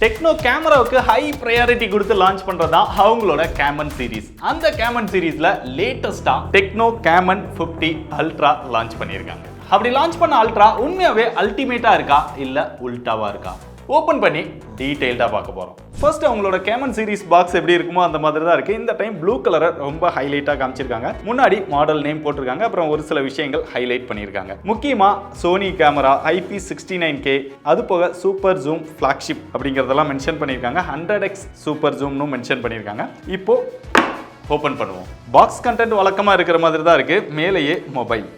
Techno கேமராவுக்கு high priority கொடுத்து launch பண்றதா அவங்களோட கேமன் சீரிஸ். அந்த கேமன் சீரிஸ்ல லேட்டஸ்டா டெக்னோ கேமன் 50 அல்ட்ரா லான்ச் பண்ணியிருக்காங்க. அப்படி லான்ச் பண்ண அல்ட்ரா உண்மையாவே அல்டிமேட்டா இருக்கா இல்ல உல்டாவா இருக்கா? ஓபன் பண்ணி டீடைல்டா பார்க்க போறோம். ஃபர்ஸ்ட் அவங்களோட கேமன் சீரிஸ் பாக்ஸ் எப்படி இருக்குமோ அந்த மாதிரி தான் இருக்கு. இந்த டைம் ப்ளூ கலரை ரொம்ப ஹைலைட்டா காமிச்சிருக்காங்க. முன்னாடி மாடல் நேம் போட்டிருக்காங்க. அப்புறம் ஒரு சில விஷயங்கள் ஹைலைட் பண்ணியிருக்காங்க. முக்கியமா சோனி கேமரா IP69K, அது போக சூப்பர் ஜூம் ஃபிளாக்ஷிப் அப்படிங்கறதெல்லாம் மென்ஷன் பண்ணியிருக்காங்க. 100x சூப்பர் ஜூம்னு மென்ஷன் பண்ணியிருக்காங்க. இப்போ ஓபன் பண்ணுவோம். பாக்ஸ் கண்டென்ட் வழக்கமா இருக்கிற மாதிரி தான் இருக்கு. மேலேயே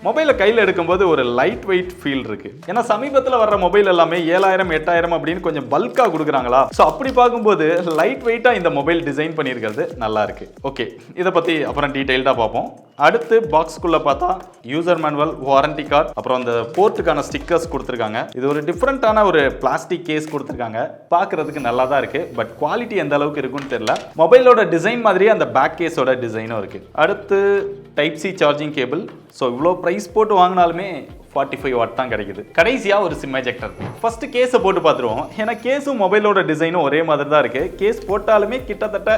மொபைலை கையில் எடுக்கும்போது ஒரு லைட் வெயிட் ஃபீல் இருக்கு. ஏன்னா சமீபத்தில் வர்ற மொபைல் எல்லாமே 7000 8000 அப்படின்னு கொஞ்சம் பல்கா கொடுக்குறாங்களா. ஸோ அப்படி பார்க்கும்போது லைட் வெயிட்டா இந்த மொபைல் டிசைன் பண்ணியிருக்கிறது நல்லா இருக்கு. ஓகே, இதை பத்தி அப்புறம் டீடைல்டா பார்ப்போம். அடுத்து பாக்ஸ்குள்ள பார்த்தா யூசர் மேனுவல், வாரண்டி கார்டு, அப்புறம் அந்த போர்ட்டுக்கான ஸ்டிக்கர்ஸ் கொடுத்துருக்காங்க. இது ஒரு டிஃப்ரெண்டான ஒரு பிளாஸ்டிக் கேஸ் கொடுத்துருக்காங்க. பார்க்கறதுக்கு நல்லா தான் இருக்கு. பட் குவாலிட்டி எந்த அளவுக்கு இருக்குன்னு தெரியல. மொபைலோட டிசைன் மாதிரியே அந்த பேக் கேஸோட டிசைனும் இருக்கு. அடுத்து type C charging cable. So இவ்வளோ ப்ரைஸ் போட்டு வாங்கினாலுமே 45 வாட் தான் கிடைக்குது. கடைசியா ஒரு சிம் எஜெக்டர். ஃபர்ஸ்ட் கேஸை போட்டு பார்த்துருவோம். ஏன்னா கேஸும் மொபைலோட டிசைனும் ஒரே மாதிரி தான் இருக்கு. கேஸ் போட்டாலுமே கிட்டத்தட்ட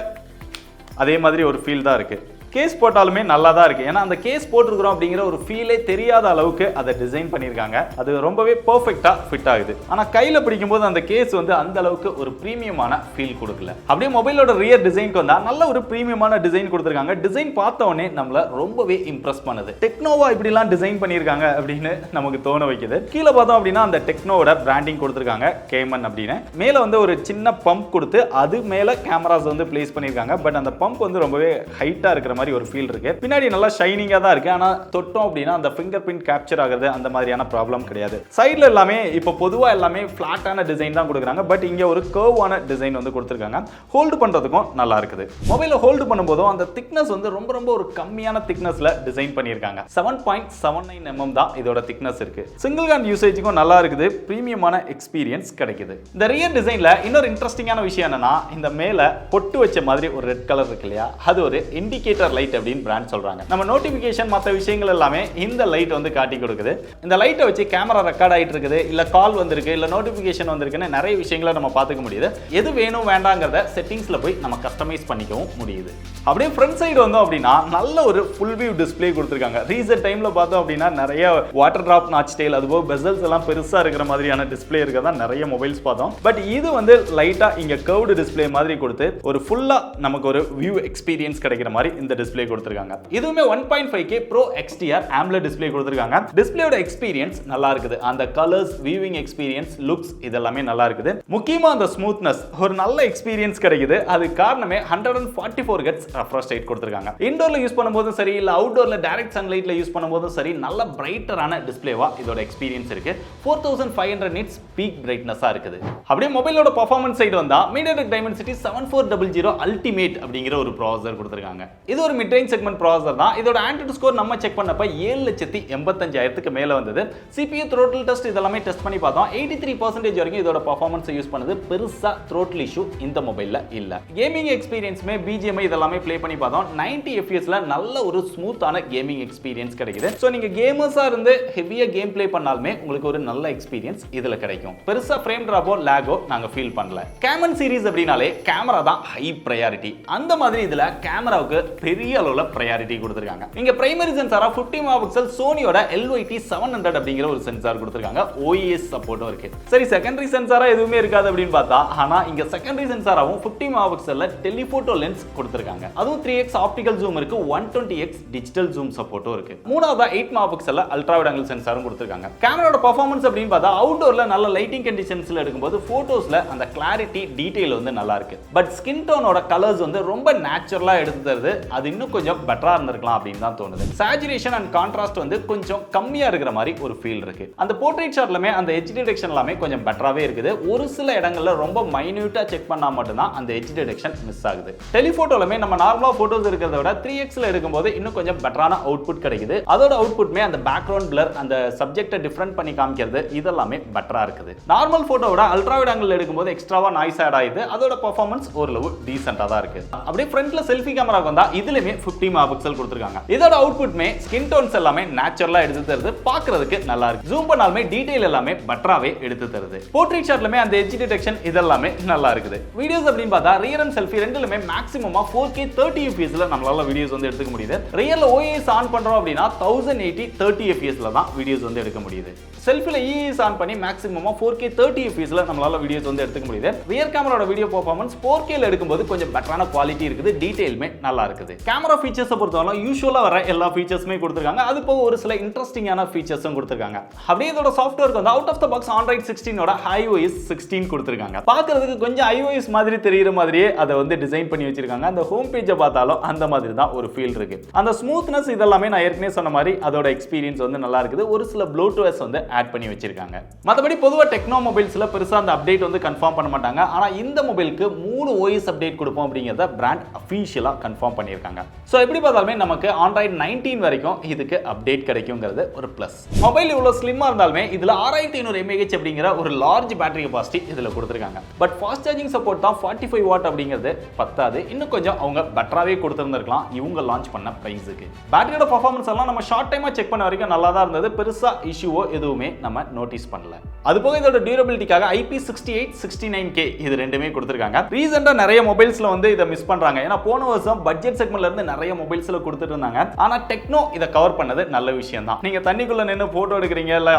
அதே மாதிரி ஒரு ஃபீல் தான் இருக்கு. கேஸ் போட்டாலுமே நல்லா தான் இருக்கு. ஏன்னா அந்த கேஸ் போட்டிருக்கிறோம் அப்படிங்கிற ஒரு ஃபீலே தெரியாத அளவுக்கு அதை டிசைன் பண்ணியிருக்காங்க. அது ரொம்பவே பெர்ஃபெக்ட்டா ஃபிட் ஆகுது. ஆனால் கையில் பிடிக்கும்போது அந்த கேஸ் வந்து அந்த அளவுக்கு ஒரு ப்ரீமியமான ஃபீல் கொடுக்கல. அப்படியே மொபைலோட ரியர் டிசைனுக்கு வந்தா நல்ல ஒரு ப்ரீமியமான டிசைன் கொடுத்துருக்காங்க. டிசைன் பார்த்த உடனே நம்மள ரொம்பவே இம்ப்ரெஸ் பண்ணுது. டெக்னோவா இப்படிலாம் டிசைன் பண்ணியிருக்காங்க அப்படின்னு நமக்கு தோண வைக்குது. கீழே பார்த்தோம் அப்படின்னா அந்த டெக்னோவோட பிராண்டிங் கொடுத்துருக்காங்க, கேமன் அப்படின்னு. மேலே வந்து ஒரு சின்ன பம்ப் கொடுத்து அது மேலே கேமராஸ் வந்து பிளேஸ் பண்ணியிருக்காங்க. பட் அந்த பம்ப் வந்து ரொம்பவே ஹைட்டா இருக்கிற மாதிரி ஒரு ஃபீல் இருக்கு. பின்னாடி நல்லா ஷைனிங்கா தான் இருக்கு. ஆனா தொட்டோம் அப்படின்னா அந்த ஃபிங்கர் பிரிண்ட் கேப்சர் ஆகுறது அந்த மாதிரியான ப்ராப்ளம் கிடையாது. சைடுல எல்லாமே இப்போ பொதுவா எல்லாமே ஃபிளாட்டான டிசைன் தான் கொடுக்குறாங்க. பட் இங்க ஒரு கர்வான டிசைன் வந்து கொடுத்துருக்காங்க. ஹோல்டு பண்றதுக்கும் நல்லா இருக்குது. மொபைல ஹோல்டு பண்ணும்போதும் அந்த திக்னஸ் வந்து ரொம்ப ஒரு கம்மியான திக்னஸ்ல டிசைன் பண்ணியிருக்காங்க. 7.79 mm தான் இதோட திக்னஸ் இருக்கு. சிங்கிள் ஹேண்ட் யூசேஜுக்கும் நல்லா இருக்குது. பிரீமியமான எக்ஸ்பீரியன்ஸ் கிடைக்குது. இந்த ரியர் டிசைன்ல இன்னொரு இன்ட்ரெஸ்டிங்கான விஷயம் என்னன்னா, இந்த மேல பொட்டு வச்ச மாதிரி ஒரு ரெட் கலர் இருக்கு இல்லையா, அது ஒரு இண்டிகேட்டர் லைட் அப்படின்னு பிராண்ட் சொல்றாங்க. நம்ம நோட்டிபிகேஷன் மற்ற விஷயங்கள் எல்லாமே இந்த லைட் வந்து காட்டி கொடுக்குது. இந்த லைட்டை வச்சு கேமரா ரெக்கார்ட் ஆயிட்டு இருக்குது, இல்ல கால் வந்திருக்கு, இல்ல நோட்டிபிகேஷன் வந்திருக்குன்னு நிறைய விஷயங்களை நம்ம பார்த்துக்க முடியுது. எது வேணும் வேண்டாங்கிறத செட்டிங்ஸ்ல போய் நம்ம கஸ்டமைஸ் பண்ணிக்கவும் முடியுது. அப்படியே ஃப்ரண்ட் சைடு வந்தோம் அப்படின்னா நல்ல ஒரு ஃபுல் வியூ டிஸ்ப்ளே கொடுத்துருக்காங்க. ரீசெண்ட் டைம்ல பார்த்தோம் அப்படின்னா நிறைய வாட்டர் டிராப் நாட்ச் டெயில், அதுபோக பெசல்ஸ் எல்லாம் பெருசா இருக்கிற மாதிரியான டிஸ்ப்ளே இருக்கதான் நிறைய மொபைல்ஸ் பார்த்தோம். பட் இது வந்து லைட்டா இங்க கர்வ்டு டிஸ்ப்ளே மாதிரி கொடுத்து ஒரு ஃபுல்லா நமக்கு ஒரு வியூ எக்ஸ்பீரியன்ஸ் கிடைக்கிற மாதிரி இந்த டிஸ்ப்ளே கொடுத்திருக்காங்க. இதுவுமே 1.5K Pro XDR AMOLED display கொடுத்திருக்காங்க. டிஸ்ப்ளேயோட எக்ஸ்பீரியன்ஸ் நல்லா இருக்குது. அந்த கலர்ஸ், வியூவிங் எக்ஸ்பீரியன்ஸ், லுக்ஸ் இதெல்லாமே நல்லா இருக்குது. முக்கியமா அந்த ஸ்மூத்னஸ், ஒரு நல்ல எக்ஸ்பீரியன்ஸ் கிடைக்குது. அது காரணமே 144 Hz ரெஃப்ரெஷ் ரேட் கொடுத்திருக்காங்க. இன்டோர்ல யூஸ் பண்ணும்போதும் சரி, இல்ல அவுட்டோர்ல டைரக்ட் சன்லைட்ல யூஸ் பண்ணும்போதும் சரி, நல்ல பிரைட்டரான டிஸ்ப்ளேவா இதோட எக்ஸ்பீரியன்ஸ் இருக்கு. 4500 nits பீக் பிரைட்னஸா இருக்குது. அப்படியே மொபைலோட பெர்ஃபார்மன்ஸ் சைடு வந்தா MediaTek Dimensity 7400 Ultimate அப்படிங்கிற ஒரு ப்ராசஸர் கொடுத்திருக்காங்க. இது ஒரு மிட் ரேஞ்ச் செக்மெண்ட் ப்ராசஸர் தான். இதோட ஆண்ட்ராய்டு ஸ்கோர் நம்ம செக் பண்ணப்ப 7,85,000க்கு மேல வந்தது. CPU த்ரோட்டில் டெஸ்ட் இதெல்லாம் டெஸ்ட் பண்ணி பார்த்தோம். 83% வரைக்கும் இதோட பெர்ஃபார்மன்ஸ் யூஸ் பண்ணுது. பெருசா த்ரோட்டில் இஷ்யூ இந்த மொபைல்ல இல்ல. கேமிங் எக்ஸ்பீரியன்ஸ்மே BGMI இதெல்லாம் ப்ளே பண்ணி பார்த்தோம். 90 FPS-ல நல்ல ஒரு ஸ்மூத்தான கேமிங் எக்ஸ்பீரியன்ஸ் கிடைக்குது. சோ நீங்க கேமர்ஸா இருந்து ஹெவியா கேம் ப்ளே பண்ணாலுமே உங்களுக்கு ஒரு நல்ல எக்ஸ்பீரியன்ஸ் இதுல கிடைக்கும். பெருசா ஃப்ரேம் டிராப்போ லாகோ நாங்க ஃபீல் பண்ணல. கேமன் சீரிஸ் அப்படினாலே கேமரா தான் ஹை பிரையாரிட்டி. அந்த மாதிரி இதுல கேமராவுக்கு பெரிய அளவுல பிரையாரிட்டி கொடுத்திருக்காங்க. இங்க பிரைமரி சென்சாரா 50 மெகாபிக்சல் சோனியோட LYT700 அப்படிங்கிற ஒரு சென்சார் கொடுத்திருக்காங்க. OIS சப்போர்ட்டும் இருக்கு. சரி, செகண்டரி சென்சாரா எதுவுமே இருக்காது அப்படின்னு பார்த்தா, ஆனா இங்க செகண்டரி சென்சாராவும் 50 மெகாபிக்சல்ல டெலிஃபோட்டோ லென்ஸ் கொடுத்திருக்காங்க. அதுவும் 3x ஆப்டிகல் ஜூம் இருக்கு, 120x டிஜிட்டல் ஜூம் சப்போர்ட்டும் இருக்கு. மூணாவதா 8 மெகாபிக்சல்ல அல்ட்ரா வைட் ஆங்கிள் சென்சாரும் கொடுத்திருக்காங்க. கேமராவோட பெர்ஃபார்மன்ஸ் அப்படின்னு பார்த்தா, அவுட்டோர்ல நல்ல லைட்டிங் கண்டிஷன்ஸ்ல எடுக்கும்போது போட்டோஸ்ல அந்த கிளாரிட்டி, டீடைல் வந்து நல்லா இருக்கு. பட் ஸ்கின் டோனோட கலர்ஸ் வந்து ரொம்ப நேச்சுரலா எடுத்து தருது. அது இன்னும் கொஞ்சம் பெட்டரா இருந்திருக்கலாம் அப்படின்னு தான் தோணுது. சேச்சுரேஷன் அண்ட் கான்ட்ராஸ்ட் வந்து கொஞ்சம் கம்மியா இருக்கிற மாதிரி ஒரு ஃபீல் இருக்கு. அந்த போர்ட்ரேட் ஷாட்லமே அந்த எட்ஜ் டிடெக்ஷன் எல்லாமே கொஞ்சம் பெட்டராவே இருக்குது. ஒரு சில இடங்கள்ல ரொம்ப மைன்யூட்டா செக் பண்ணா மட்டும் தான் அந்த எட்ஜ் டிடெக்ஷன் மிஸ் ஆகுது. டெலிஃபோட்டோலமே நம்ம நார்மலா போட்டோஸ் இருக்கிறத விட 3xல எடுக்கும்போது இன்னும் கொஞ்சம் பெட்டரான அவுட்புட் கிடைக்குது. அதோட அவுட்புட்மே அந்த பேக்ரவுண்ட் பிளர், அந்த சப்ஜெக்ட்டை டிஃபரண்ட் பண்ணி காமிக்கிறது இதெல்லாமே பெட்டரா இருக்குது. நார்மல் போட்டோவோட அல்ட்ரா வைட் ஆங்கிள் எடுக்கும்போது எக்ஸ்ட்ராவா நாய்ஸ் ஆட் ஆயிடுது. அதோட பெர்ஃபார்மன்ஸ் ஓரளவு டீசென்ட்டா தான் இருக்கு. அப்படியே ஃப்ரண்ட்ல செல்ஃபி கேமரா வந்தா இதுல இதுலயுமே 50 மெகாபிக்சல் கொடுத்திருக்காங்க. இதோட அவுட்புட்மே ஸ்கின் டோன்ஸ் எல்லாமே நேச்சுரலா எடுத்து தருது, பார்க்கிறதுக்கு நல்லா இருக்கு. ஜூம் பண்ணாலுமே டீடைல் எல்லாமே பெட்டராவே எடுத்து தருது. போர்ட்ரேட் ஷாட்லமே அந்த எட்ஜ் டிடெக்ஷன் இதெல்லாமே நல்லா இருக்குது. வீடியோஸ் அப்படின்னு பார்த்தா ரியர் அண்ட் செல்ஃபி ரெண்டுலயுமே மேக்ஸிமமா 4K 30 fps ல நம்மளால வீடியோஸ் வந்து எடுத்துக்க முடியுது. ரியர்ல OIS ஆன் பண்றோம் அப்படினா 1080 30 fps ல தான் வீடியோஸ் வந்து எடுக்க முடியுது. செல்ஃபில EIS ஆன் பண்ணி மேக்ஸிமமா 4K 30 fps ல நம்மளால வீடியோஸ் வந்து எடுத்துக்க முடியுது. ரியர் கேமராவோட வீடியோ பெர்ஃபார்மன்ஸ் 4K ல எடுக்கும்போது கொஞ்சம் பெட்டரான குவாலிட்டி இருக்குது, டீடைல்மே நல்லா இருக்குது. கேமரா ஃபீச்சர்ஸை பொறுத்தவரை யூசுவலா வர எல்லா ஃபீச்சர்ஸுமே கொடுத்திருக்காங்க. அது போக ஒரு சில இன்ட்ரெஸ்டிங்கான ஃபீச்சர்ஸும் கொடுத்திருக்காங்க. அப்படியே இதோட சாஃப்ட்வேருக்கு வந்து out of the box Android 16 ஓட iOS 16 கொடுத்திருக்காங்க. பார்க்கிறதுக்கு கொஞ்சம் iOS மாதிரி தெரியுற மாதிரியே அதை வந்து டிசைன் பண்ணி வச்சிருக்காங்க. அந்த ஹோம் பேஜை பார்த்தாலும் அந்த மாதிரி தான் ஒரு ஃபீல் இருக்கு. அந்த ஸ்மூத்னஸ் இதெல்லாமே நான் ஏற்கனவே சொன்ன மாதிரி அதோட எக்ஸ்பீரியன்ஸ் வந்து நல்லா இருக்குது. ஒரு சில ப்ளூடூத் வந்து ஆட் பண்ணி வச்சிருக்காங்க. மற்றபடி பொதுவாக டெக்னோ மொபைல்ஸ்ல பெருசா அந்த அப்டேட் வந்து கன்ஃபார்ம் பண்ண மாட்டாங்க. ஆனா இந்த மொபைலுக்கு 3 OS அப்டேட் கொடுப்போம் அப்படிங்கறத பிராண்ட் அஃபிஷியலா கன்ஃபார்ம் பண்ணியிருக்காங்க. சோ எப்படி பார்த்தாலுமே நமக்கு Android 19 வரைக்கும் இதுக்கு அப்டேட் கிடைக்குங்கிறது ஒரு பிளஸ். மொபைல் இவ்வளவு ஸ்லிம்மா இருந்தாலுமே இதுல 6500 mAh அப்படிங்கிற ஒரு லார்ஜ் பேட்டரி கெபாசிட்டி இதுல கொடுத்திருக்காங்க. பட் ஃபாஸ்ட் சார்ஜிங் சப்போர்ட் தான் 45 வாட் அப்படிங்கிறது பத்தாது. இன்னும் கொஞ்சம் அவங்க பெட்டராவே கொடுத்திருந்திருக்கலாம் இவங்க லான்ச் பண்ண பிரைஸுக்கு. பேட்டரியோட பெர்ஃபார்மன்ஸ் எல்லாம் நம்ம ஷார்ட் டைமா செக் பண்ண வரைக்கும் நல்லா தான் இருந்தது. பெருசா இஷ்யூவோ எதுவுமே நம்ம நோட்டீஸ் பண்ணல. அது போக இதோட டியூரபிலிட்டிக்காக IP68 69K இது ரெண்டுமே கொடுத்திருக்காங்க. ரீசெண்டா நிறைய மொபைல்ஸ்ல வந்து இதை மிஸ் பண்றாங்க. ஏன்னா போன வருஷம் பட்ஜெட் செக்மெண்ட்ல இருந்து நிறைய மொபைல்ஸ்ல கொடுத்துட்டு இருந்தாங்க. ஆனா டெக்னோ இதை கவர் பண்ணது நல்ல விஷயம் தான். நீங்க தண்ணிக்குள்ள நின்று போட்டோ எடுக்கிறீங்க, இல்ல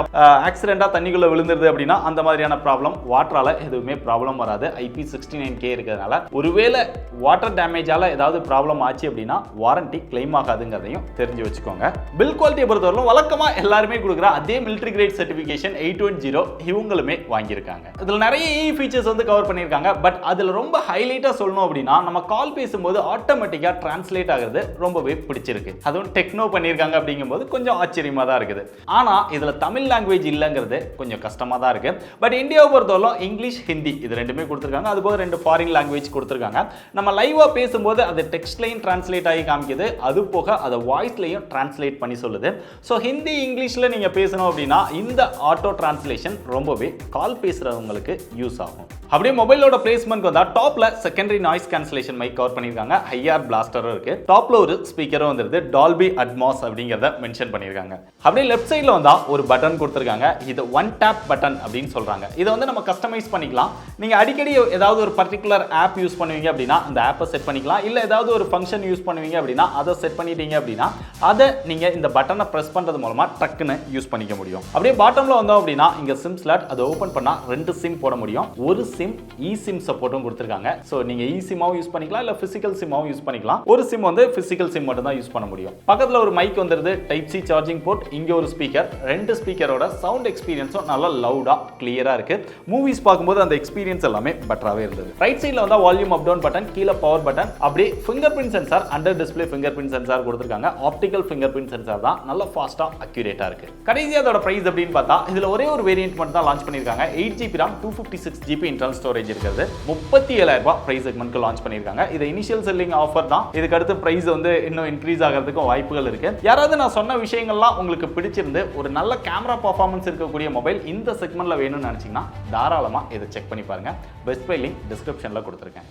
ஆக்சிடென்டா தண்ணிக்குள்ள விழுந்துருது அப்படின்னா அந்த மாதிரியான ப்ராப்ளம் வாட்டரால எதுவுமே ப்ராப்ளம் வராது. IP69K இருக்கிறதுனால ஒருவேளை வாட்டர் டேமேஜால ஏதாவது ப்ராப்ளம் ஆச்சு அப்படின்னா வாரண்டி கிளைம் ஆகாதுங்கிறதையும் தெரிஞ்சு வச்சுக்கோங்க. பில் குவாலிட்டியை பொறுத்தவரை வழக்கமா எல்லாருமே கொடுக்குற அதே மிலிட்டரி கிரேட் சர்டிஃபிகேஷன் 810 இவங்களுமே வாங்கியிருக்காங்க. இதுல நிறைய ஃபீச்சர்ஸ் வந்து கவர் பண்ணியிருக்காங்க. பட் அதுல ரொம்ப ஹைலைட்டா சொல்லணும் அப்படின்னா நம்ம கால் பேசும்போது ஆட்டோமேட்டிக்கா டிரான்ஸ்லேட் ஆகிறது ரொம்பவே பிடிச்சிருக்கு. அதுவும் டெக்னோ பண்ணியிருக்காங்க அப்படிங்கும்போது கொஞ்சம் ஆச்சரியமா தான் இருக்குது. ஆனா இதுல தமிழ் லாங்குவேஜ் இல்லைங்கிறது கொஞ்சம் கஷ்டமா தான் இருக்கு. பட் இந்தியாவை பொறுத்தவரை இங்கிலீஷ், ஹிந்தி இது ரெண்டுமே கொடுத்திருக்காங்க. அது போக 2 ஃபாரின் லாங்குவேஜ் கொடுத்திருக்காங்க. நம்ம லைவா பேசும்போது அது டெக்ஸ்ட்லையும் டிரான்ஸ்லேட் ஆகி காமிக்குது. அது போக அதை வாய்ஸ்லையும் டிரான்ஸ்லேட் பண்ணி சொல்லுது. ஸோ ஹிந்தி இங்கிலீஷ்ல நீங்க பேசணும் அப்படின்னா இந்த ஆட்டோ டிரான்ஸ்லேஷன் ரொம்பவே கால் பேசுறவங்களுக்கு யூஸ் ஆகும். அப்படியே மொபைலோட பிளேஸ்மெண்ட் வந்தா டாப்ல secondary noise cancellation mic cover பண்ணிருக்காங்க. IR பிளாஸ்டரும் இருக்கு. டாப்ல ஒரு ஸ்பீக்கரும் வந்துருது. டால்பி அட்மாஸ் அப்படிங்கறத மென்ஷன் பண்ணிருக்காங்க. அப்படியே லெஃப்ட் சைடுல வந்தா ஒரு பட்டன் கொடுத்திருக்காங்க. இது ஒன் டேப் பட்டன் அப்படின்னு சொல்றாங்க. இதை வந்து நம்ம கஸ்டமைஸ் பண்ணிக்கலாம். நீங்க அடிக்கடி ஏதாவது ஒரு பர்டிகுலர் ஆப் யூஸ் பண்ணுவீங்க அப்படின்னா அந்த ஆப்பை செட் பண்ணிக்கலாம். இல்ல ஏதாவது ஒரு ஃபங்க்ஷன் யூஸ் பண்ணுவீங்க அப்படின்னா அதை செட் பண்ணிட்டீங்க அப்படின்னா அதை நீங்க இந்த பட்டனை பிரஸ் பண்றது மூலமா டக்குன்னு யூஸ் பண்ணிக்க முடியும். அப்படியே பாட்டம்ல வந்தோம் அப்படின்னா இங்க சிம் ஸ்லாட் அதை ஓபன் பண்ணா 2 சிம் போட முடியும். ஒரு சிம் eSIM சப்போர்ட்டும் கொடுத்திருக்காங்க. சோ நீங்க eSIM-ஆவும் யூஸ் பண்ணிக்கலாம், இல்ல பிசிக்கல் சிம்-ஆவும் யூஸ் பண்ணிக்கலாம். ஒரு சிம் வந்து பிசிக்கல் சிம் மட்டும் தான் யூஸ் பண்ண முடியும். பக்கத்துல ஒரு மைக் வந்துருது, டைப் C சார்ஜிங் போர்ட், இங்க ஒரு ஸ்பீக்கர். 2 ஸ்பீக்கரோட சவுண்ட் எக்ஸ்பீரியன்ஸும் நல்லா லவுடா கிளியரா இருக்கு. மூவிஸ் பார்க்கும்போது அந்த எக்ஸ்பீரியன்ஸ் எல்லாமே பெட்டராவே இருந்தது. ரைட் சைடுல வந்தா வால்யூம் அப் டவுன் பட்டன், கீழ பவர் பட்டன், அப்படியே finger print sensor, under display finger print sensor கொடுத்திருக்காங்க. ஆப்டிகல் ஃபிங்கர் பிரிண்ட் சென்சார் தான், நல்லா ஃபாஸ்டா அக்யூரேட்டா இருக்கு. கடைசியா அதோட பிரைஸ் அப்படின்னு பார்த்தா இதுல ஒரே ஒரு வேரியன்ட் மட்டும் தான் லான்ச் பண்ணிருக்காங்க. 8GB RAM 256GB internal storage இருக்கிறது. 37,000 ரூபாய் பிரைஸ் செக்மென்ட்க்கு லான்ச் பண்ணிருக்காங்க. இது இனிஷியல் செல்லிங் ஆஃபர் தான். இதுக்கு அடுத்து பிரைஸ் வந்து இன்னும் இன்க்ரீஸ் ஆகிறதுக்கு வாய்ப்புகள் இருக்கு. யாராவது நான் சொன்ன விஷயங்கள்லாம் உங்களுக்கு பிடிச்சிருந்து ஒரு நல்ல கேமரா பெர்ஃபார்மன்ஸ் இருக்கக்கூடிய மொபைல் இந்த செக்மென்ட்ல வேணும்னு நினைச்சீங்கன்னா தாராளமா இதை செக் பண்ணி பாருங்க. பெஸ்ட் பை லிங்க் டிஸ்கிரிப்ஷன்ல கொடுத்திருக்கேன்.